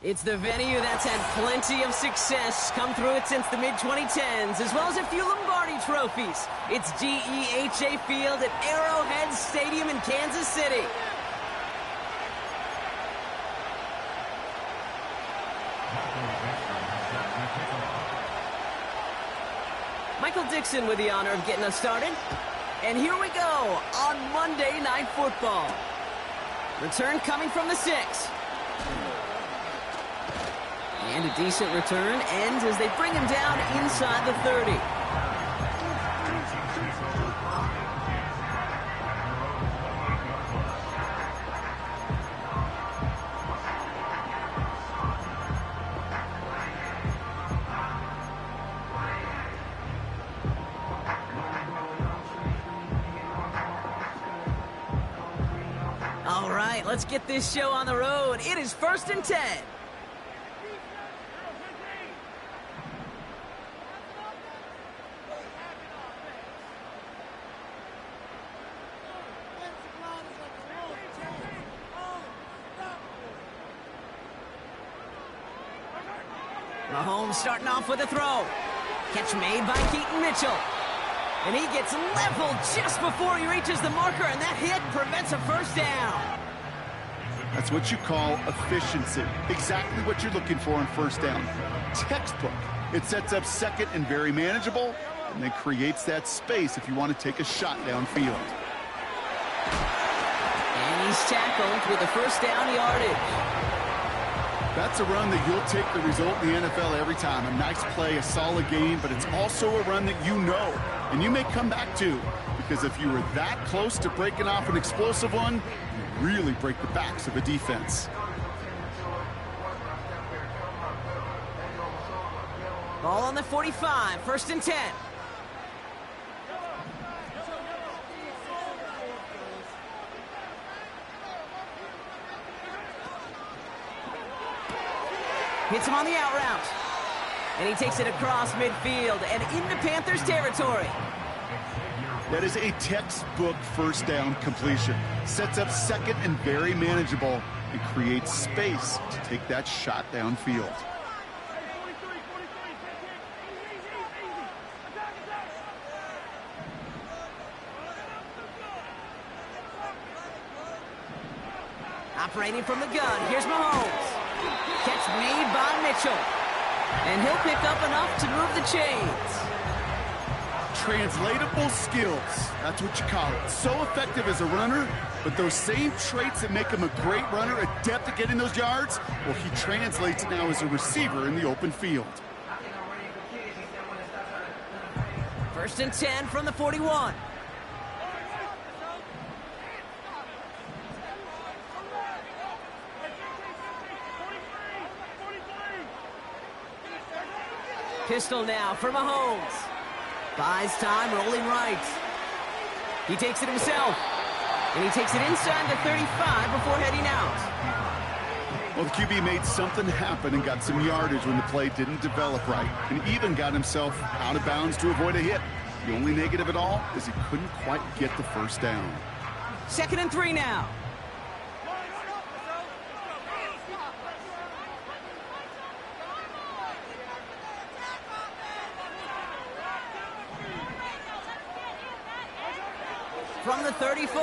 It's the venue that's had plenty of success, come through it since the mid-2010s, as well as a few Lombardi trophies. It's GEHA Field at Arrowhead Stadium in Kansas City. Michael Dixon with the honor of getting us started. And here we go on Monday Night Football. Return coming from the 6. And a decent return ends as they bring him down inside the 30. All right, let's get this show on the road. It is 1st and 10. Mahomes starting off with a throw. Catch made by Keaton Mitchell. And he gets leveled just before he reaches the marker, and that hit prevents a first down. That's what you call efficiency. Exactly what you're looking for on first down. Textbook. It sets up second and very manageable, and then creates that space if you want to take a shot downfield. And he's tackled with a first down yardage. That's a run that you'll take the result in the NFL every time. A nice play, a solid game, but it's also a run that you know, and you may come back to, because if you were that close to breaking off an explosive one, you really break the backs of a defense. Ball on the 45, 1st and 10. Hits him on the out route. And he takes it across midfield and into Panthers territory. That is a textbook first down completion. Sets up second and very manageable and creates space to take that shot downfield. Operating from the gun, here's Mahomes. Catch made by Mitchell. And he'll pick up enough to move the chains. Translatable skills. That's what you call it. So effective as a runner, but those same traits that make him a great runner, adept at getting those yards, well, he translates now as a receiver in the open field. 1st and 10 from the 41. Pistol now for Mahomes. Buys time, rolling right. He takes it himself. And he takes it inside the 35 before heading out. Well, the QB made something happen and got some yardage when the play didn't develop right. And even got himself out of bounds to avoid a hit. The only negative at all is he couldn't quite get the first down. 2nd and 3 now. From the 34.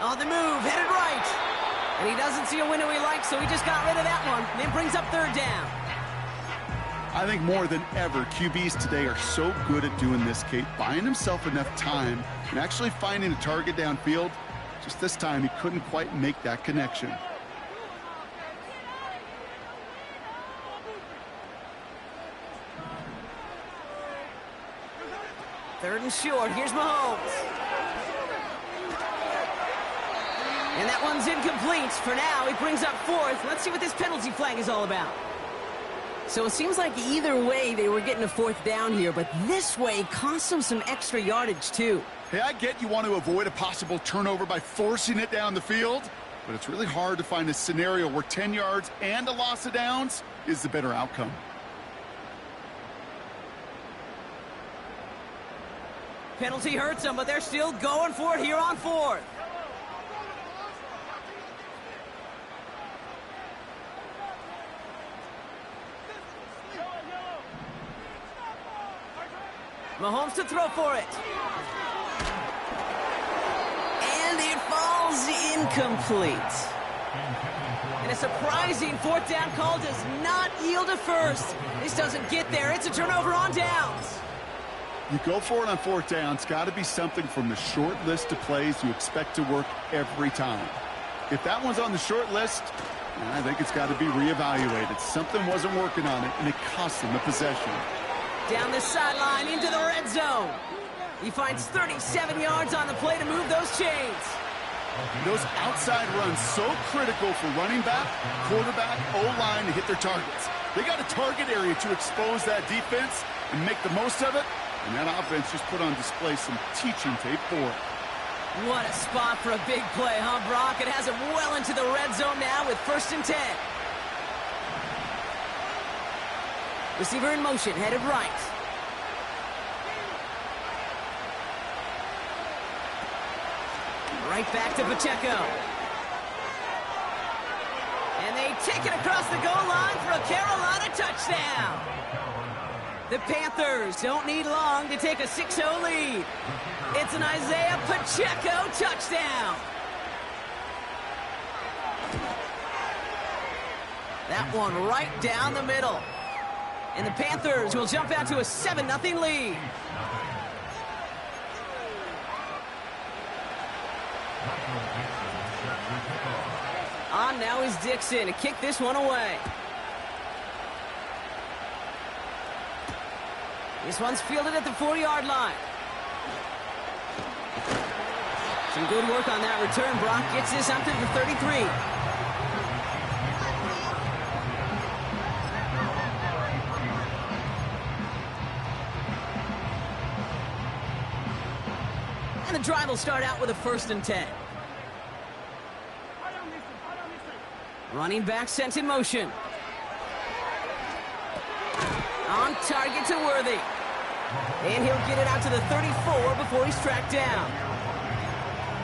On the move, headed right. And he doesn't see a window he likes, so he just got rid of that one. And it brings up 3rd down. I think more than ever, QBs today are so good at doing this, Kate, buying himself enough time and actually finding a target downfield. Just this time, he couldn't quite make that connection. Third and short. Here's Mahomes. And that one's incomplete. For now, he brings up 4th. Let's see what this penalty flag is all about. So it seems like either way they were getting a 4th down here, but this way cost them some extra yardage too. Hey, I get you want to avoid a possible turnover by forcing it down the field, but it's really hard to find a scenario where 10 yards and a loss of downs is the better outcome. Penalty hurts them, but they're still going for it here on 4th. Mahomes to throw for it. And it falls incomplete. And a surprising fourth down call does not yield a first. This doesn't get there. It's a turnover on downs. You go for it on fourth down. It's got to be something from the short list of plays you expect to work every time. If that one's on the short list, I think it's got to be reevaluated. Something wasn't working on it, and it cost him the possession. Down the sideline into the red zone. He finds 37 yards on the play to move those chains. Those outside runs so critical for running back, quarterback, O-line to hit their targets. They got a target area to expose that defense and make the most of it, and that offense just put on display some teaching tape for it. What a spot for a big play, huh, Brock? It has him well into the red zone now with 1st and 10. Receiver in motion, headed right. Right back to Pacheco. And they take it across the goal line for a Carolina touchdown. The Panthers don't need long to take a 6-0 lead. It's an Isaiah Pacheco touchdown. That one right down the middle. And the Panthers will jump out to a 7-0 lead. On now is Dixon to kick this one away. This one's fielded at the 4-yard line. Some good work on that return. Brock gets this up to the 33. And the drive will start out with a 1st and 10. Running back sent in motion. On target to Worthy. And he'll get it out to the 34 before he's tracked down.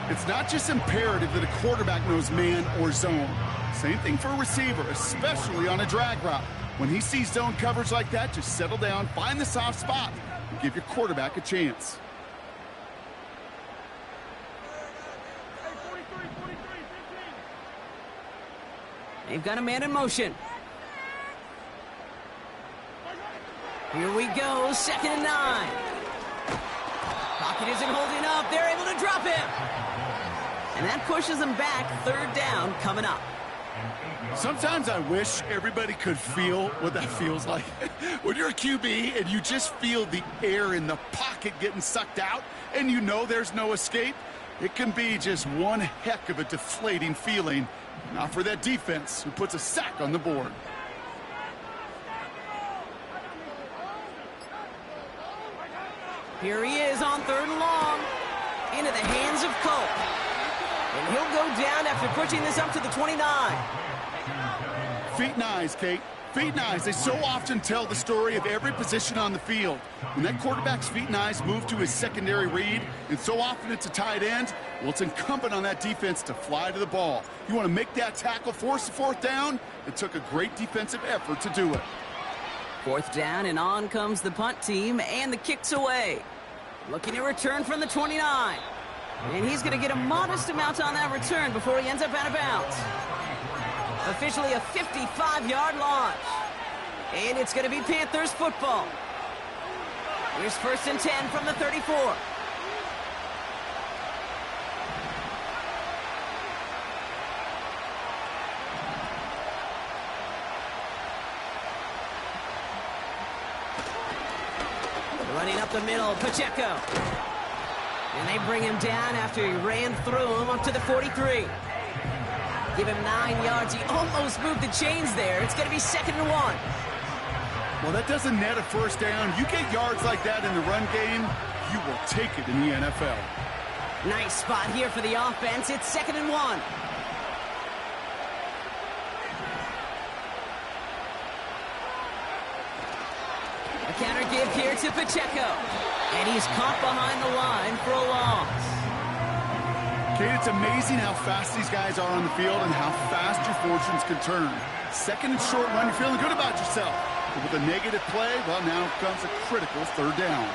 It's not just imperative that a quarterback knows man or zone. Same thing for a receiver, especially on a drag route. When he sees zone coverage like that, just settle down, find the soft spot, and give your quarterback a chance. They've got a man in motion. Here we go, 2nd and 9. Pocket isn't holding up. They're able to drop him. And that pushes them back. 3rd down coming up. Sometimes I wish everybody could feel what that feels like. When you're a QB and you just feel the air in the pocket getting sucked out and you know there's no escape, it can be just one heck of a deflating feeling. Not for that defense who puts a sack on the board. Here he is on 3rd and long. Into the hands of Colt. And he'll go down after pushing this up to the 29. Feet and eyes, Kate. Feet and eyes. They so often tell the story of every position on the field. When that quarterback's feet and eyes move to his secondary read, and so often it's a tight end, well, it's incumbent on that defense to fly to the ball. You want to make that tackle, force the 4th down? It took a great defensive effort to do it. 4th down, and on comes the punt team, and the kick's away. Looking to return from the 29. And he's going to get a modest amount on that return before he ends up out of bounds. Officially a 55-yard launch. And it's going to be Panthers football. Here's 1st and 10 from the 34. Running up the middle, Pacheco. And they bring him down after he ran through him up to the 43. Give him 9 yards. He almost moved the chains there. It's going to be 2nd and 1. Well, that doesn't net a 1st down. You get yards like that in the run game, you will take it in the NFL. Nice spot here for the offense. It's 2nd and 1. A counter give here to Pacheco. And he's caught behind the line for a loss. Kate, it's amazing how fast these guys are on the field and how fast your fortunes can turn. 2nd and short run, you're feeling good about yourself. But with a negative play, well, now comes a critical 3rd down.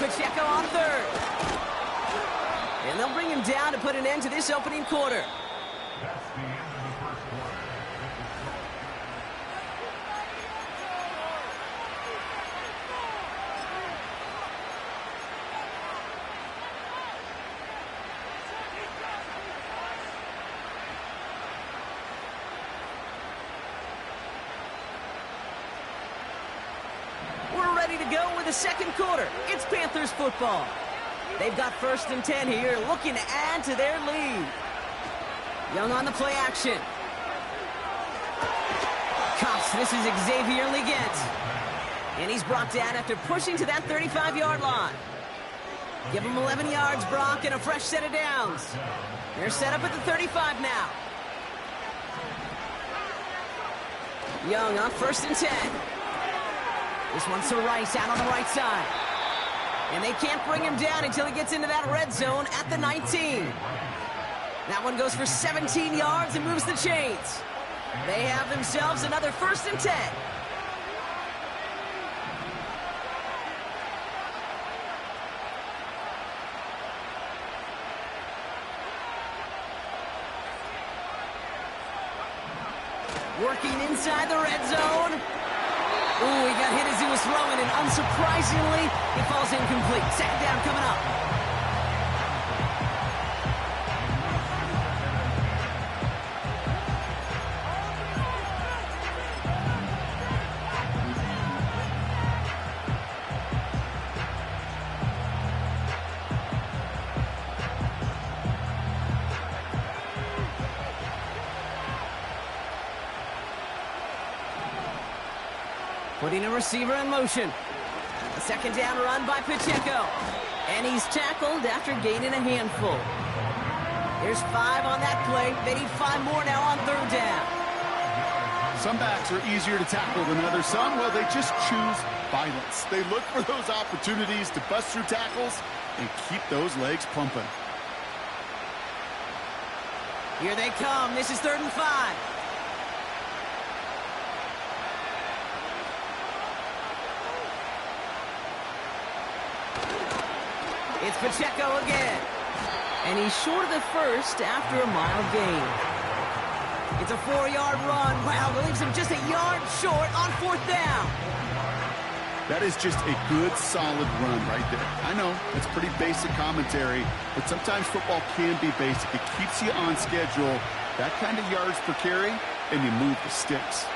Pacheco on third. And they'll bring him down to put an end to this opening quarter. Ready to go with the second quarter. It's Panthers football. They've got 1st and 10 here, looking to add to their lead. Young on the play action. Cuffs, this is Xavier Legette. And he's brought down after pushing to that 35-yard line. Give him 11 yards, Brock, and a fresh set of downs. They're set up at the 35 now. Young on 1st and 10. This one's to Rice out on the right side. And they can't bring him down until he gets into that red zone at the 19. That one goes for 17 yards and moves the chains. They have themselves another 1st and 10. Working inside the red zone. Ooh, he got hit as he was throwing, and unsurprisingly, he falls incomplete. Second down coming up. Putting a receiver in motion. A second down run by Pacheco. And he's tackled after gaining a handful. There's 5 on that play. They need 5 more now on 3rd down. Some backs are easier to tackle than others. Some, well, they just choose violence. They look for those opportunities to bust through tackles and keep those legs pumping. Here they come. This is 3rd and 5. It's Pacheco again. And he's short of the first after a mile gain. It's a 4-yard run. Wow, that leaves him just a yard short on 4th down. That is just a good, solid run right there. I know, it's pretty basic commentary, but sometimes football can be basic. It keeps you on schedule, that kind of yards per carry, and you move the sticks.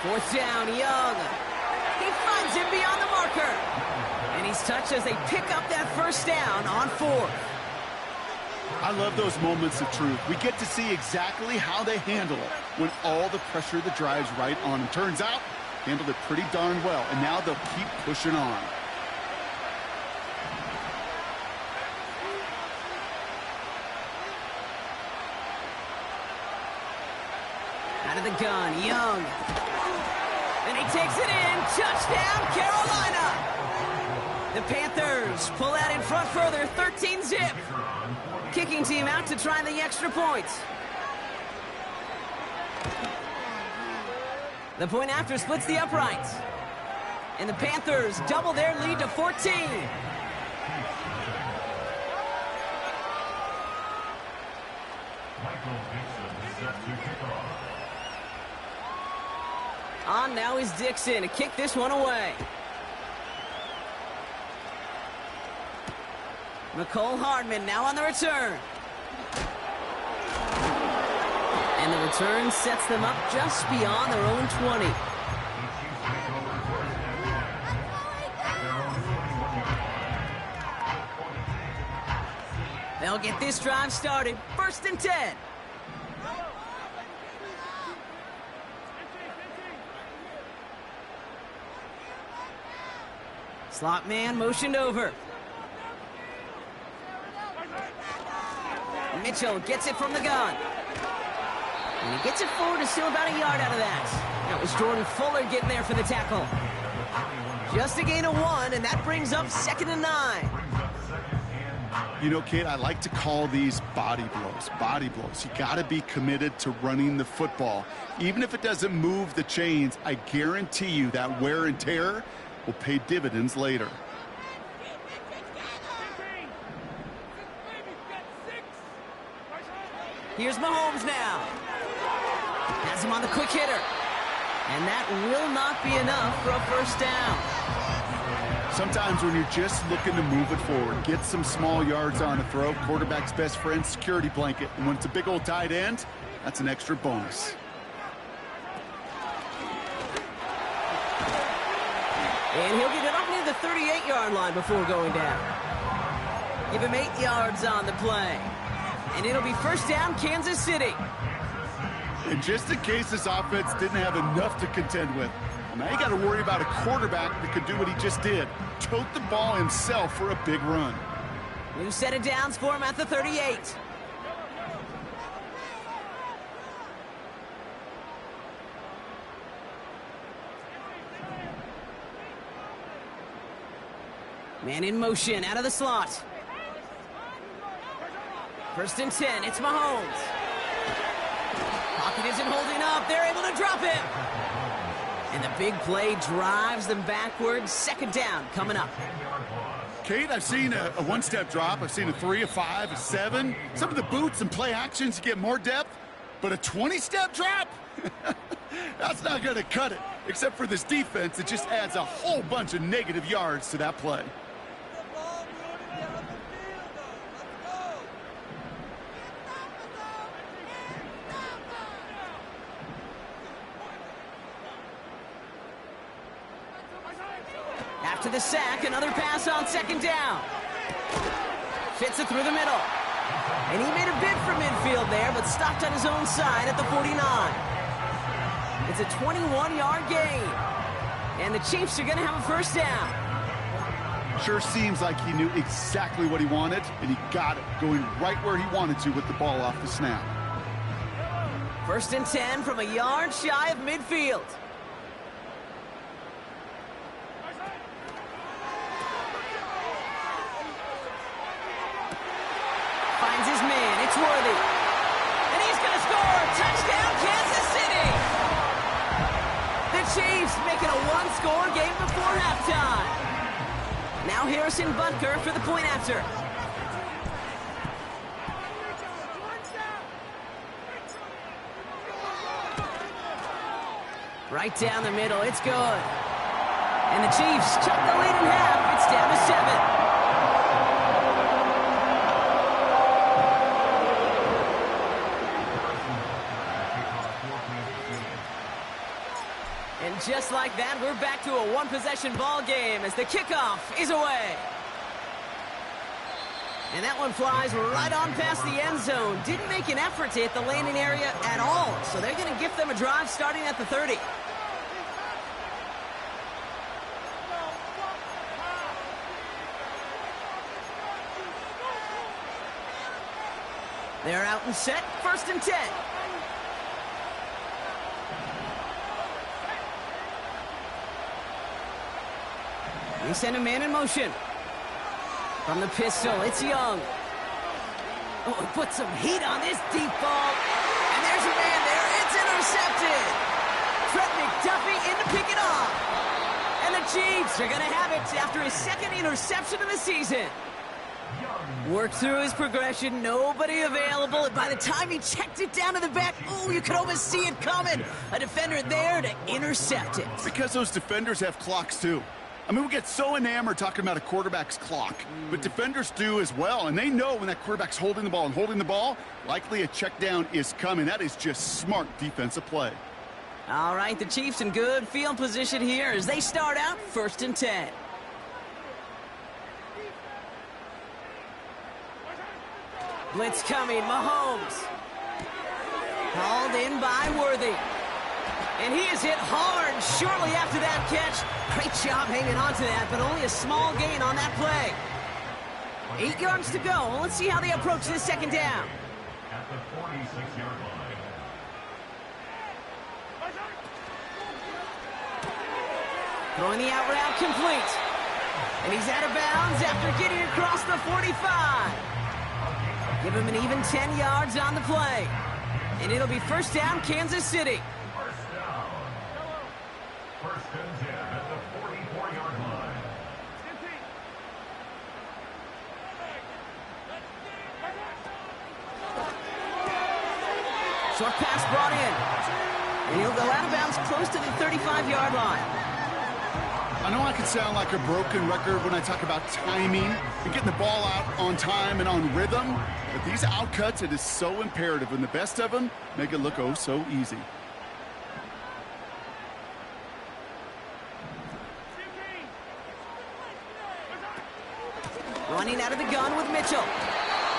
4th down, Young. He finds him beyond the marker. And he's touched as they pick up that 1st down on 4th. I love those moments of truth. We get to see exactly how they handle it when all the pressure that drives right on them. Turns out, handled it pretty darn well, and now they'll keep pushing on. Out of the gun, Young. And he takes it in. Touchdown, Carolina. The Panthers pull out in front further, 13-zip. Kicking team out to try the extra points. The point after splits the uprights. And the Panthers double their lead to 14. On now is Dixon to kick this one away. McCole Hardman now on the return. And the return sets them up just beyond their own 20. They'll get this drive started. 1st and 10. Slot man motioned over. Mitchell gets it from the gun. And he gets it forward to still about a yard out of that. That was Jordan Fuller getting there for the tackle. Just a gain of 1, and that brings up 2nd and 9. You know, Kate, I like to call these body blows. Body blows. You got to be committed to running the football. Even if it doesn't move the chains, I guarantee you that wear and tear, will pay dividends later. Here's Mahomes now. Has him on the quick hitter. And that will not be enough for a first down. Sometimes when you're just looking to move it forward, get some small yards on a throw, quarterback's best friend, security blanket. And when it's a big old tight end, that's an extra bonus. And he'll get it up near the 38-yard line before going down. Give him 8 yards on the play. And it'll be first down, Kansas City. And just in case this offense didn't have enough to contend with, now you got to worry about a quarterback that could do what he just did. Tote the ball himself for a big run. New set of downs for him at the 38. Man in motion, out of the slot. First and 10, it's Mahomes. Pocket isn't holding up, they're able to drop him. And the big play drives them backwards. Second down coming up. Kate, I've seen a one-step drop. I've seen a 3, a 5, a 7. Some of the boots and play actions get more depth, but a 20-step drop? That's not going to cut it. Except for this defense, it just adds a whole bunch of negative yards to that play. After the sack, another pass on second down. Fits it through the middle. And he made a bid for midfield there, but stopped on his own side at the 49. It's a 21-yard gain. And the Chiefs are going to have a first down. Sure seems like he knew exactly what he wanted, and he got it, going right where he wanted to with the ball off the snap. First and 10 from a yard shy of midfield. Finds his man, it's Worthy. And he's going to score! Touchdown, Kansas City! The Chiefs making a one-score game before halftime. Now Harrison Butker for the point after. Right down the middle, it's good. And the Chiefs cut the lead in half. It's down to 7. And just like that, we're back to a one-possession ball game as the kickoff is away. And that one flies right on past the end zone. Didn't make an effort to hit the landing area at all. So they're going to gift them a drive starting at the 30. They're out and set, first and 10. They send a man in motion. From the pistol, it's Young. Oh, he put some heat on this deep ball. And there's a man there. It's intercepted. Trent McDuffie in to pick it off. And the Chiefs are going to have it after his second interception of the season. Worked through his progression, nobody available. And by the time he checked it down to the back, oh, you could almost see it coming. A defender there to intercept it. Because those defenders have clocks, too. I mean, we get so enamored talking about a quarterback's clock, but defenders do as well, and they know when that quarterback's holding the ball and holding the ball, likely a check down is coming. That is just smart defensive play. All right, the Chiefs in good field position here as they start out first and 10. Blitz coming, Mahomes. Hauled in by Worthy. And he is hit hard shortly after that catch. Great job hanging on to that, but only a small gain on that play. 8 yards to go. Let's see how they approach this second down. At the 46-yard line. Throwing the out route complete. And he's out of bounds after getting across the 45. Give him an even 10 yards on the play. And it'll be first down, Kansas City. First and 10 at the 44-yard line. Short pass brought in. And he'll go out of bounds close to the 35-yard line. I know I can sound like a broken record when I talk about timing and getting the ball out on time and on rhythm, but these outcuts, it is so imperative, and the best of them make it look oh so easy. Running out of the gun with Mitchell.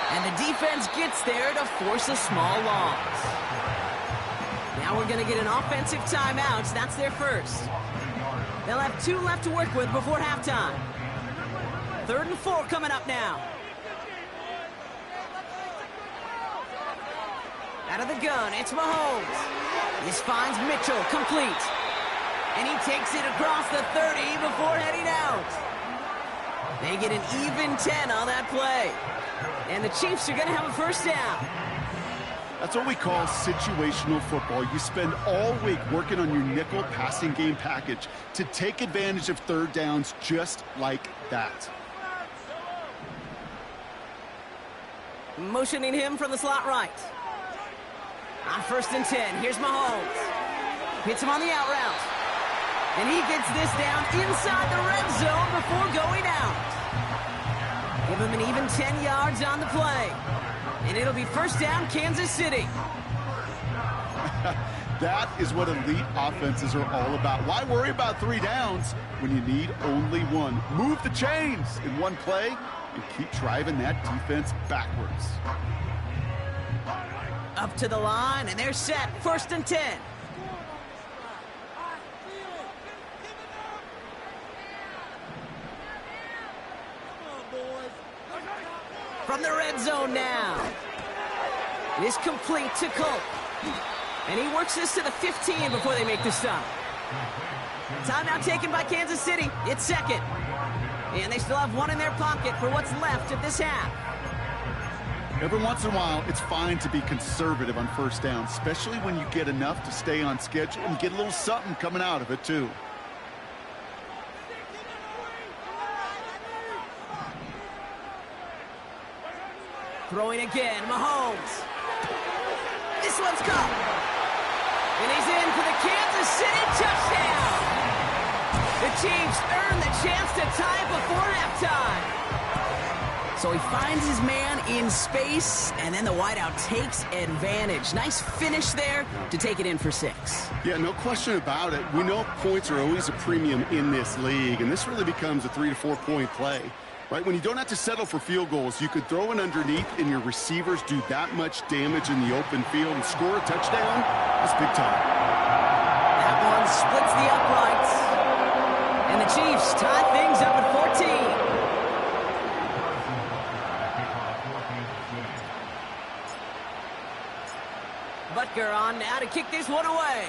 And the defense gets there to force a small loss. Now we're going to get an offensive timeout. That's their first. They'll have 2 left to work with before halftime. 3rd and 4 coming up now. Out of the gun, it's Mahomes. This finds Mitchell, complete. And he takes it across the 30 before heading out. They get an even 10 on that play. And the Chiefs are going to have a first down. That's what we call situational football. You spend all week working on your nickel passing game package to take advantage of 3rd downs just like that. Motioning him from the slot right. On 1st and 10, here's Mahomes. Hits him on the out route. And he gets this down inside the red zone before going out. Give him an even 10 yards on the play. And it'll be first down, Kansas City. That is what elite offenses are all about. Why worry about 3 downs when you need only 1? Move the chains in one play and keep driving that defense backwards. Up to the line, and they're set. 1st and 10. From the red zone now. This complete to Colt. And he works this to the 15 before they make the stop. Timeout taken by Kansas City. It's 2nd. And they still have 1 in their pocket for what's left of this half. Every once in a while, it's fine to be conservative on 1st down, especially when you get enough to stay on schedule and get a little something coming out of it, too. Throwing again, Mahomes. This one's caught. And he's in for the Kansas City touchdown. The Chiefs earn the chance to tie it before halftime. So he finds his man in space, and then the wideout takes advantage. Nice finish there to take it in for 6. Yeah, no question about it. We know points are always a premium in this league, and this really becomes a 3 to 4 point play. Right, when you don't have to settle for field goals, you could throw it underneath and your receivers do that much damage in the open field and score a touchdown. That's big time. That one splits the uprights. And the Chiefs tie things up at 14. Butker on now to kick this one away.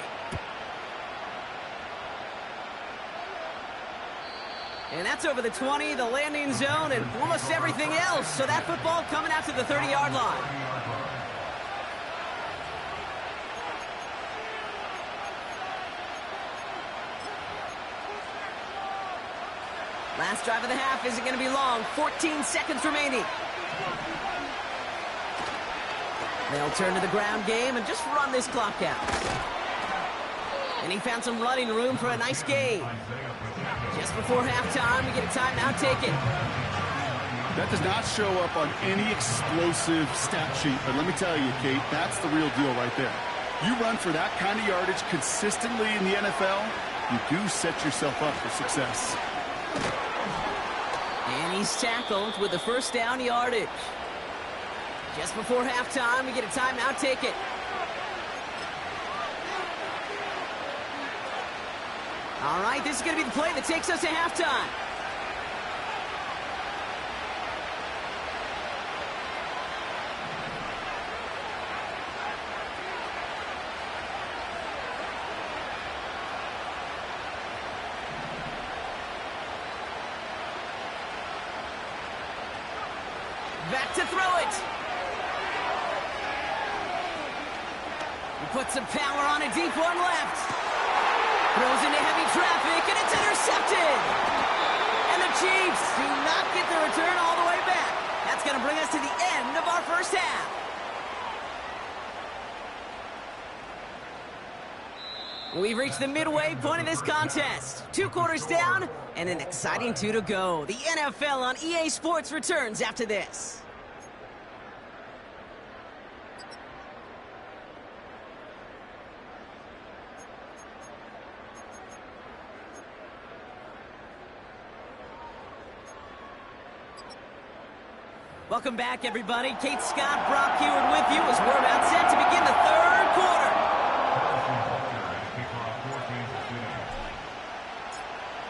And that's over the 20, the landing zone, and almost everything else. So that football coming out to the 30-yard line. Last drive of the half isn't going to be long. 14 seconds remaining. They'll turn to the ground game and just run this clock out. And he found some running room for a nice gain. Just before halftime, we get a timeout taken. That does not show up on any explosive stat sheet, but let me tell you, Kate, that's the real deal right there. You run for that kind of yardage consistently in the NFL, you do set yourself up for success. And he's tackled with the first down yardage. Just before halftime, we get a timeout taken. All right, this is going to be the play that takes us to halftime. Back to throw it. He puts some power on a deep one left. Throws into heavy traffic, and it's intercepted. And the Chiefs do not get the return all the way back. That's going to bring us to the end of our first half. We've reached the midway point of this contest. 2 quarters down and an exciting 2 to go. The NFL on EA Sports returns after this. Welcome back, everybody. Kate Scott, Brock Huard with you as we're about set to begin the 3rd quarter.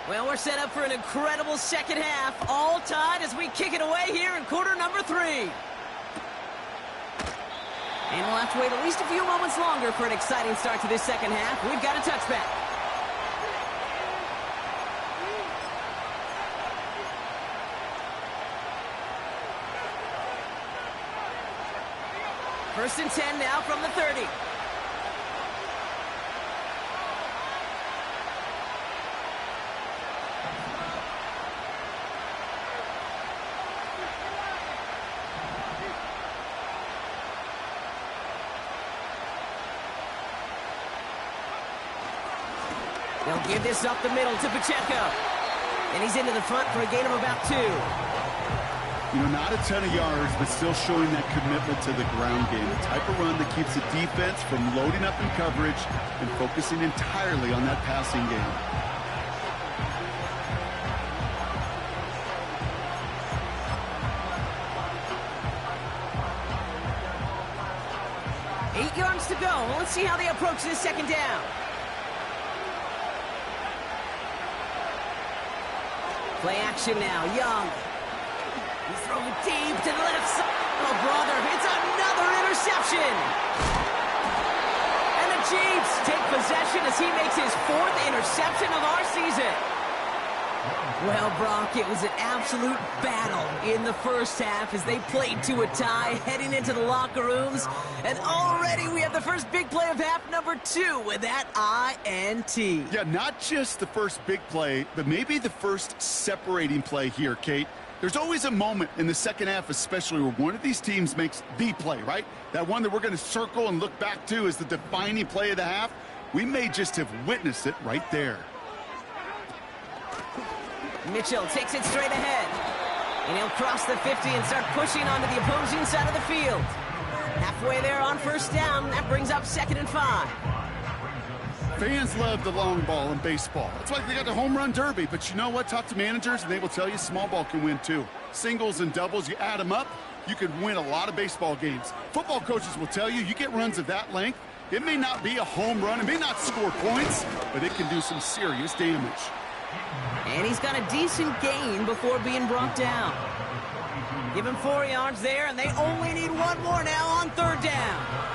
Well, we're set up for an incredible second half, all tied as we kick it away here in quarter number 3. And we'll have to wait at least a few moments longer for an exciting start to this second half. We've got a touchback. First and 10 now from the 30. They'll give this up the middle to Pacheco. And he's into the front for a gain of about 2. You know, not a ton of yards, but still showing that commitment to the ground game. The type of run that keeps the defense from loading up in coverage and focusing entirely on that passing game. Eight yards to go. Let's see how they approach this second down. Play action now. Young. He's throwing deep to the left side. Oh, brother, it's another interception. And the Chiefs take possession as he makes his 4th interception of our season. Well, Brock, it was an absolute battle in the first half as they played to a tie, heading into the locker rooms. And already we have the first big play of half number 2 with that INT. Yeah, not just the first big play, but maybe the first separating play here, Kate. There's always a moment in the second half, especially where one of these teams makes the play, right? That one that we're going to circle and look back to as the defining play of the half. We may just have witnessed it right there. Mitchell takes it straight ahead. And he'll cross the 50 and start pushing onto the opposing side of the field. Halfway there on first down. That brings up 2nd and 5. Fans love the long ball in baseball. That's why they got the home run derby. But you know what? Talk to managers, and they will tell you small ball can win too. Singles and doubles, you add them up, you could win a lot of baseball games. Football coaches will tell you, you get runs of that length, it may not be a home run, it may not score points, but it can do some serious damage. And he's got a decent gain before being brought down. Give him 4 yards there, and they only need 1 more now on 3rd down.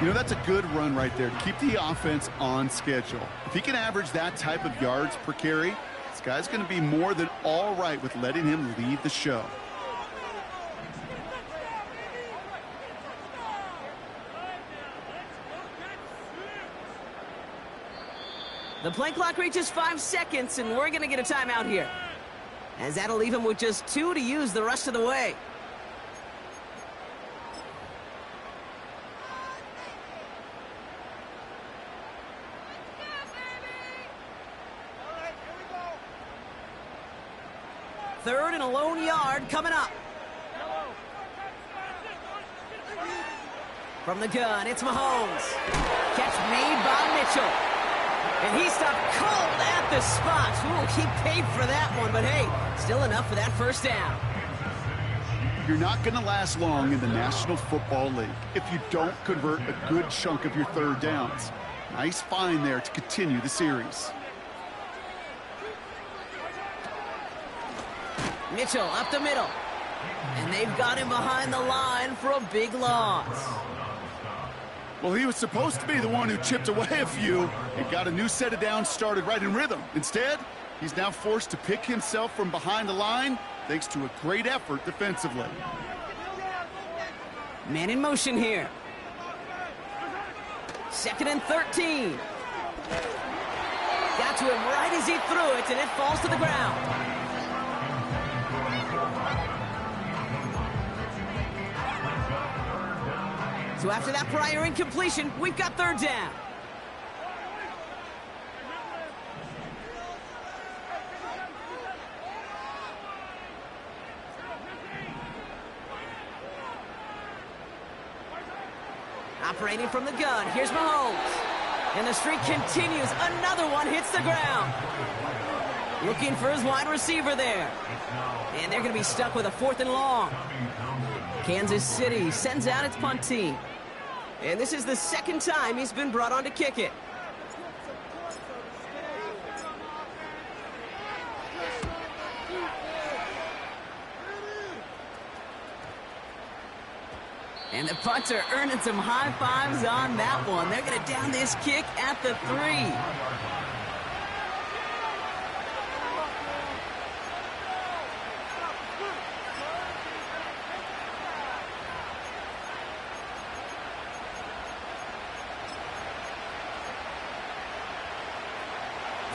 You know, that's a good run right there to keep the offense on schedule. If he can average that type of yards per carry, this guy's going to be more than all right with letting him lead the show. The play clock reaches 5 seconds, and we're going to get a timeout here, as that'll leave him with just 2 to use the rest of the way. Third and a lone yard coming up. From the gun, it's Mahomes. Catch made by Mitchell. And he stopped cold at the spot. Ooh, he paid for that one, but hey, still enough for that first down. You're not going to last long in the National Football League if you don't convert a good chunk of your 3rd downs. Nice find there to continue the series. Mitchell up the middle. And they've got him behind the line for a big loss. Well, he was supposed to be the one who chipped away a few and got a new set of downs started right in rhythm. Instead, he's now forced to pick himself from behind the line thanks to a great effort defensively. Man in motion here. 2nd and 13. Got to him right as he threw it, and it falls to the ground. So after that prior incompletion, we've got 3rd down. Operating from the gun, here's Mahomes. And the streak continues. Another one hits the ground. Looking for his wide receiver there. And they're going to be stuck with a 4th and long. Kansas City sends out its punt team. And this is the 2nd time he's been brought on to kick it. And the punter earning some high fives on that one. They're going to down this kick at the 3.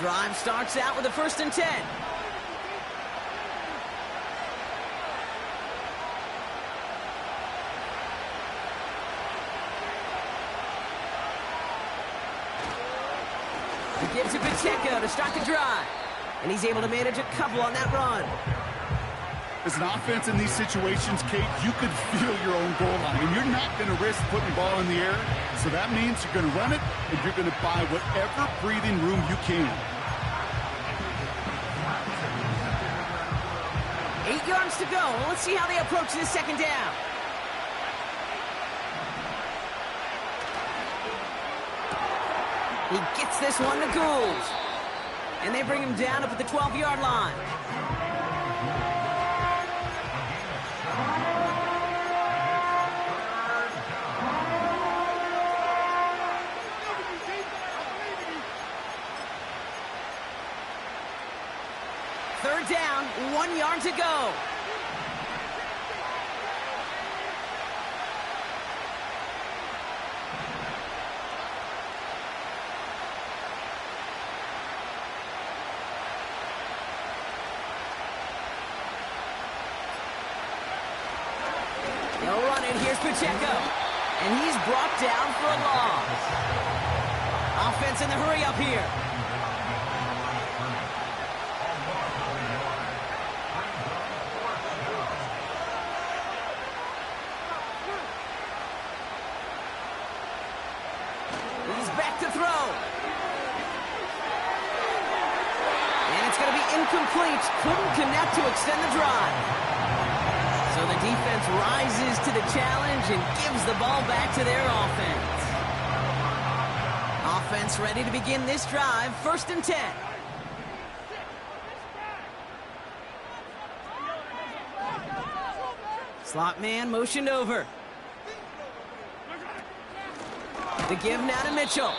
Drive starts out with a 1st and 10. He gives it Pacheco to start the drive. And he's able to manage a couple on that run. As an offense in these situations, Kate, you could feel your own goal line, and you're not going to risk putting the ball in the air. So that means you're going to run it, and you're going to buy whatever breathing room you can. 8 yards to go. Let's see how they approach this 2nd down. He gets this one to Gould. And they bring him down up at the 12-yard line. Third down, 1 yard to go. They'll run it. Here's Pacheco. And he's brought down for a loss. Offense in the hurry up here. He's back to throw. And it's going to be incomplete. Couldn't connect to extend the drive. So the defense rises to the challenge and gives the ball back to their offense. Offense ready to begin this drive. 1st and 10. Slot man motioned over. The give now to Mitchell.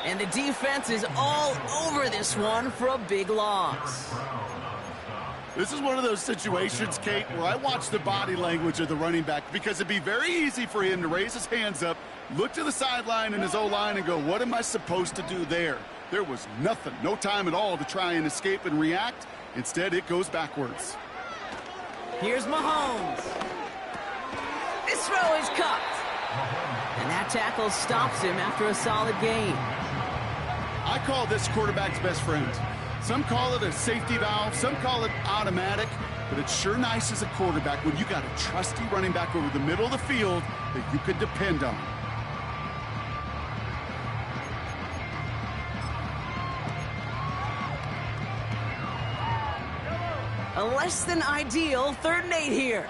And the defense is all over this one for a big loss. This is one of those situations, Kate, where I watch the body language of the running back, because it'd be very easy for him to raise his hands up, look to the sideline in his O-line and go, what am I supposed to do there? There was nothing, no time at all to try and escape and react. Instead, it goes backwards. Here's Mahomes. This throw is cupped. And that tackle stops him after a solid gain. I call this quarterback's best friend. Some call it a safety valve, some call it automatic, but it's sure nice as a quarterback when you got a trusty running back over the middle of the field that you can depend on. A less than ideal 3rd and 8 here.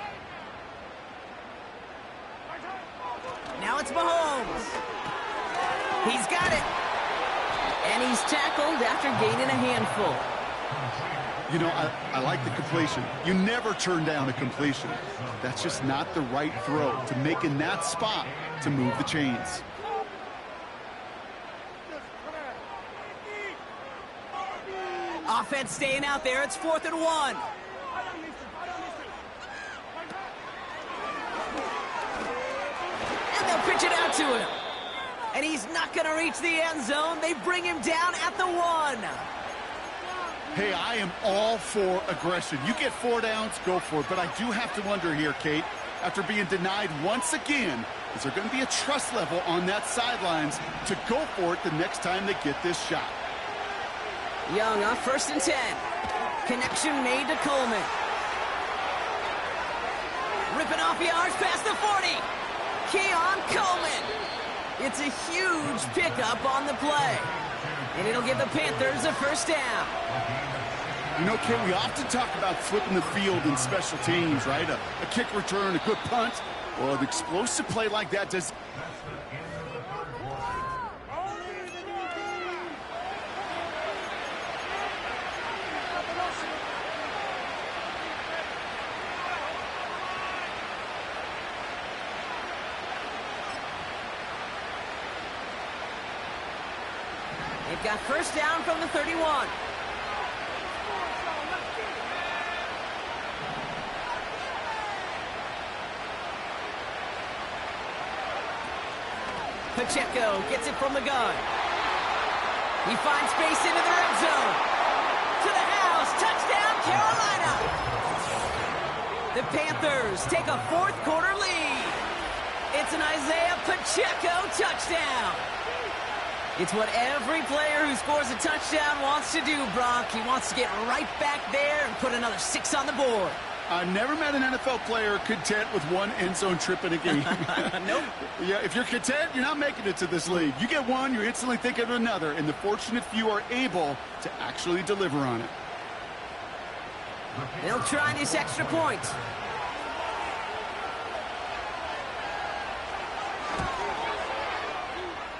Now it's Mahomes. He's got it. And he's tackled after gaining a handful. You know, I like the completion. You never turn down a completion. That's just not the right throw to make in that spot to move the chains. Offense staying out there. It's 4th and 1. And they'll pitch it out to him. And he's not going to reach the end zone. They bring him down at the 1. Hey, I am all for aggression. You get 4 downs, go for it. But I do have to wonder here, Kate, after being denied once again, is there going to be a trust level on that sidelines to go for it the next time they get this shot? Young on 1st and 10. Connection made to Coleman. Ripping off yards past the 40. Keon Coleman. It's a huge pickup on the play. And it'll give the Panthers a first down. You know, Kate, we often talk about flipping the field in special teams, right? A kick return, a good punt. Well, an explosive play like that does... They've got first down from the 31. Pacheco gets it from the gun. He finds space into the red zone. To the house. Touchdown, Carolina. The Panthers take a fourth-quarter lead. It's an Isaiah Pacheco touchdown. It's what every player who scores a touchdown wants to do, Brock. He wants to get right back there and put another 6 on the board. I've never met an NFL player content with one end zone trip in a game. Nope. Yeah, if you're content, you're not making it to this league. You get one, you're instantly thinking of another, and the fortunate few are able to actually deliver on it. They'll try this extra point.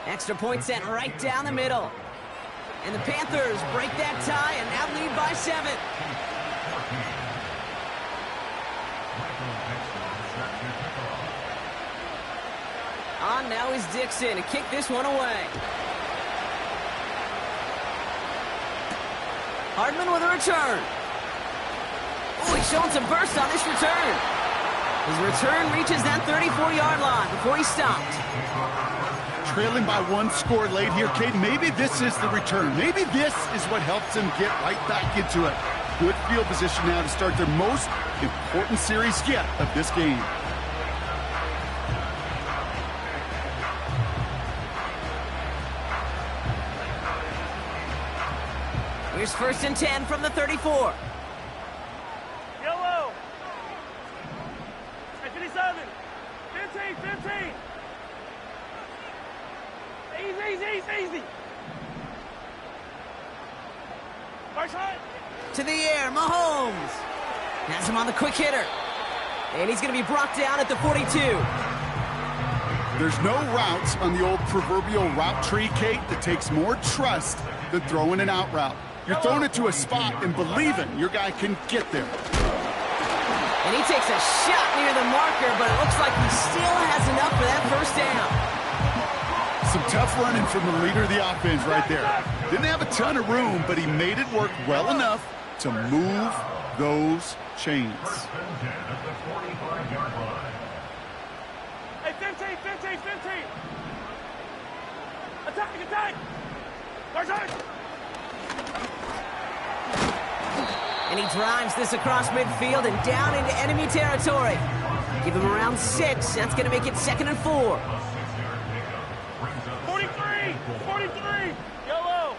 Extra point sent right down the middle. And the Panthers break that tie and now lead by 7. On now is Dixon to kick this one away. Hardman with a return. Oh, he's showing some burst on this return. His return reaches that 34-yard line before he stopped. Trailing by 1 score late here, Cade. Maybe this is the return. Maybe this is what helps them get right back into it. Good field position now to start their most important series yet of this game. Here's first and 10 from the 34. Yellow. 57. 15. Easy. First shot. To the air, Mahomes. Has him on the quick hitter. And he's going to be brought down at the 42. There's no routes on the old proverbial route tree, Kate, that takes more trust than throwing an out route. You're throwing it to a spot and believing your guy can get there. And he takes a shot near the marker, but it looks like he still has enough for that first down. Some tough running from the leader of the offense right there. Didn't have a ton of room, but he made it work well enough to move those chains. Hey, 15. Attack. First shot. And he drives this across midfield and down into enemy territory. Give him around 6. That's going to make it 2nd and 4. 43. Yellow.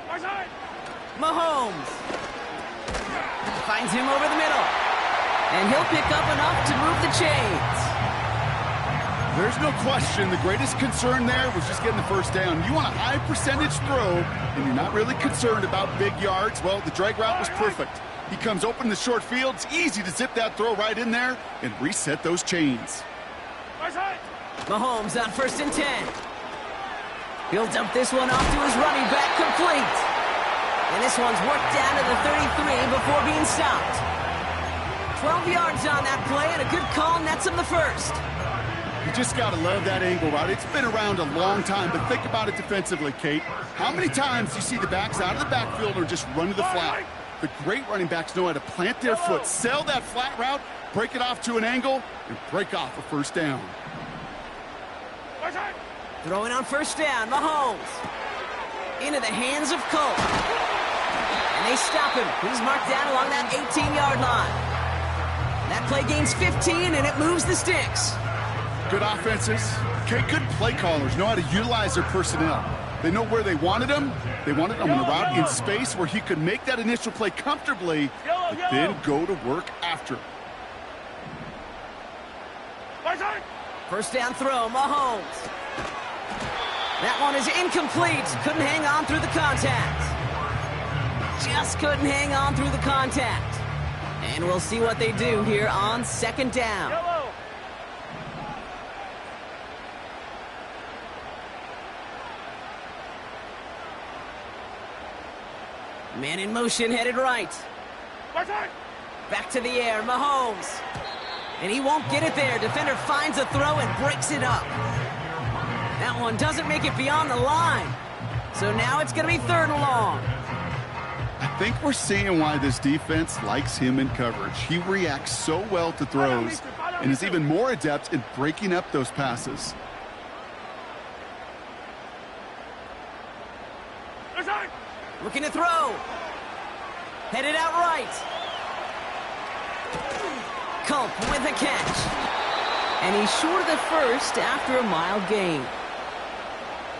First shot. Mahomes finds him over the middle. And he'll pick up enough to move the chains. There's no question the greatest concern there was just getting the first down. You want a high percentage throw, and you're not really concerned about big yards. Well, the drag route was perfect. He comes open in the short field. It's easy to zip that throw right in there and reset those chains. Mahomes on first and 10. He'll dump this one off to his running back, complete. And this one's worked down to the 33 before being stopped. 12 yards on that play, and a good call nets him the first. You just got to love that angle route. It's been around a long time, but think about it defensively, Kate. How many times do you see the backs out of the backfield or just run to the flat? The great running backs know how to plant their foot, sell that flat route, break it off to an angle, and break off a first down. Throwing on first down, Mahomes. Into the hands of Colt. And they stop him. He's marked down along that 18-yard line. That play gains 15, and it moves the sticks. Good offenses. Okay, good play callers know how to utilize their personnel. They know where they wanted him. They wanted him on a route in space where he could make that initial play comfortably, but then go to work after. First down throw, Mahomes. That one is incomplete. Couldn't hang on through the contact. Just couldn't hang on through the contact. And we'll see what they do here on second down. Man in motion, headed right. Back to the air, Mahomes. And he won't get it there. Defender finds a throw and breaks it up. That one doesn't make it beyond the line. So now it's going to be third and long. I think we're seeing why this defense likes him in coverage. He reacts so well to throws and is even more adept in breaking up those passes. Looking to throw. Headed out right. Culp with a catch. And he's short of the first after a mile gain.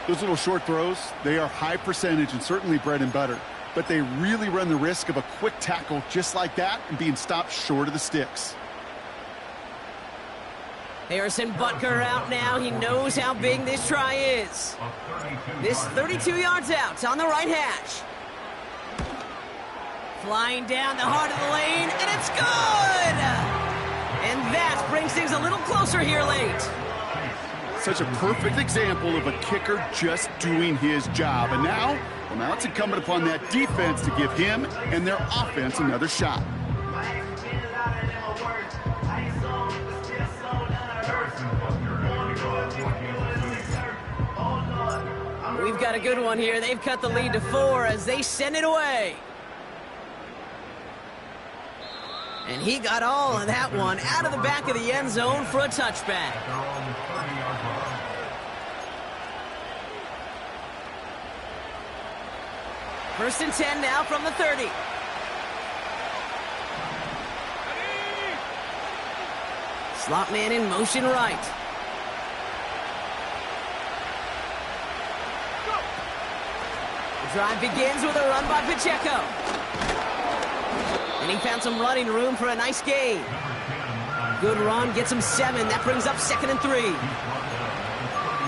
Those little short throws, they are high percentage and certainly bread and butter. But they really run the risk of a quick tackle just like that and being stopped short of the sticks. Harrison Butker out now. He knows how big this try is. This 32 yards out on the right hash. Flying down the heart of the lane, and it's good! And that brings things a little closer here late. Such a perfect example of a kicker just doing his job. And now, well, now it's incumbent upon that defense to give him and their offense another shot. We've got a good one here. They've cut the lead to 4 as they send it away. And he got all of that one out of the back of the end zone for a touchback. First and 10 now from the 30. Slot man in motion right. The drive begins with a run by Pacheco. And he found some running room for a nice gain. Good run, gets him 7. That brings up 2nd and 3.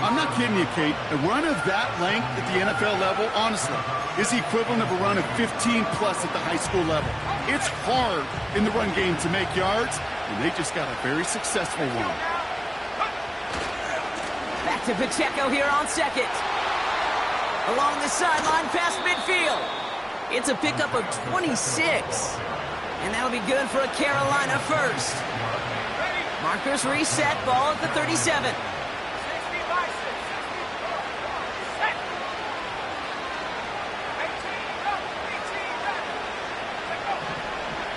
I'm not kidding you, Kate. A run of that length at the NFL level, honestly, is the equivalent of a run of 15-plus at the high school level. It's hard in the run game to make yards, and they just got a very successful one. Back to Pacheco here on second. Along the sideline past midfield. It's a pickup of 26. And that'll be good for a Carolina first. Markers reset, ball at the 37.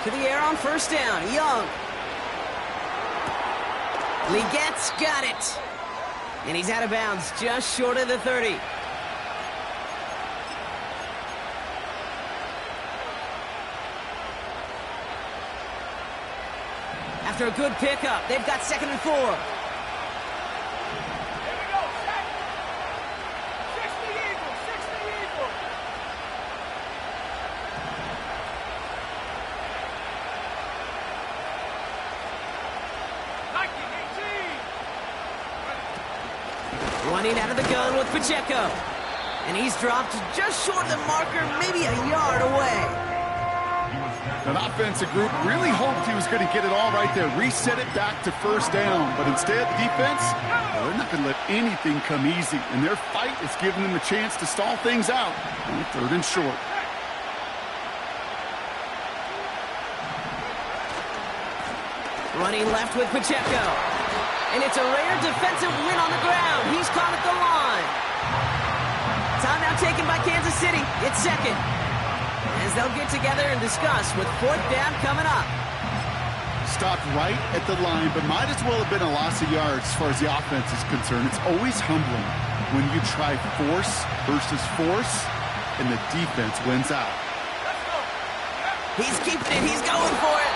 To the air on first down, Young. Legette's got it. And he's out of bounds, just short of the 30. After a good pickup, they've got 2nd and 4. Here we go, set. 60 Eagles, 60 Eagles. Running out of the gun with Pacheco. And he's dropped just short of the marker, maybe a yard away. That offensive group really hoped he was going to get it all right there, reset it back to first down. But instead, defense, well, they're not going to let anything come easy. And their fight is giving them a chance to stall things out on 3rd and short. Running left with Pacheco. And it's a rare defensive win on the ground. He's caught at the line. Timeout taken by Kansas City. It's 2nd. As they'll get together and discuss with 4th down coming up. Stopped right at the line, but might as well have been a loss of yards as far as the offense is concerned. It's always humbling when you try force versus force, and the defense wins out. He's keeping it. He's going for it.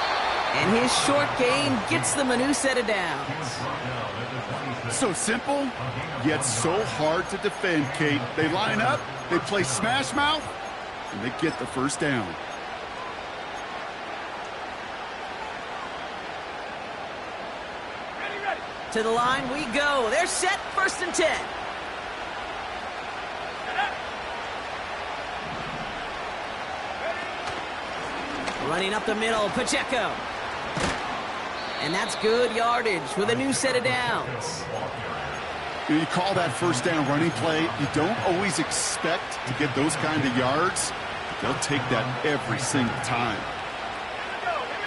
And his short gain gets them a new set of downs. So simple, yet so hard to defend, Kate. They line up, they play smash mouth, and they get the first down. Ready, ready. To the line we go. They're set, 1st and 10. Running up the middle, Pacheco. And that's good yardage with a new set of downs. You call that first down running play. You don't always expect to get those kind of yards. They'll take that every single time.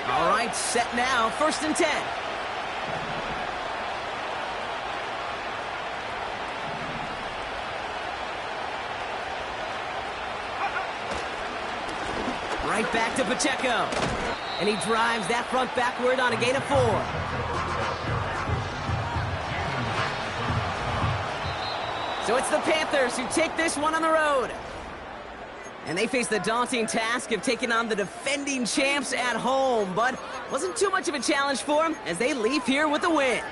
All right, set now, 1st and 10. Right back to Pacheco. And he drives that front backward on a gain of 4. So it's the Panthers who take this one on the road. And they face the daunting task of taking on the defending champs at home. But wasn't too much of a challenge for them as they leave here with a win.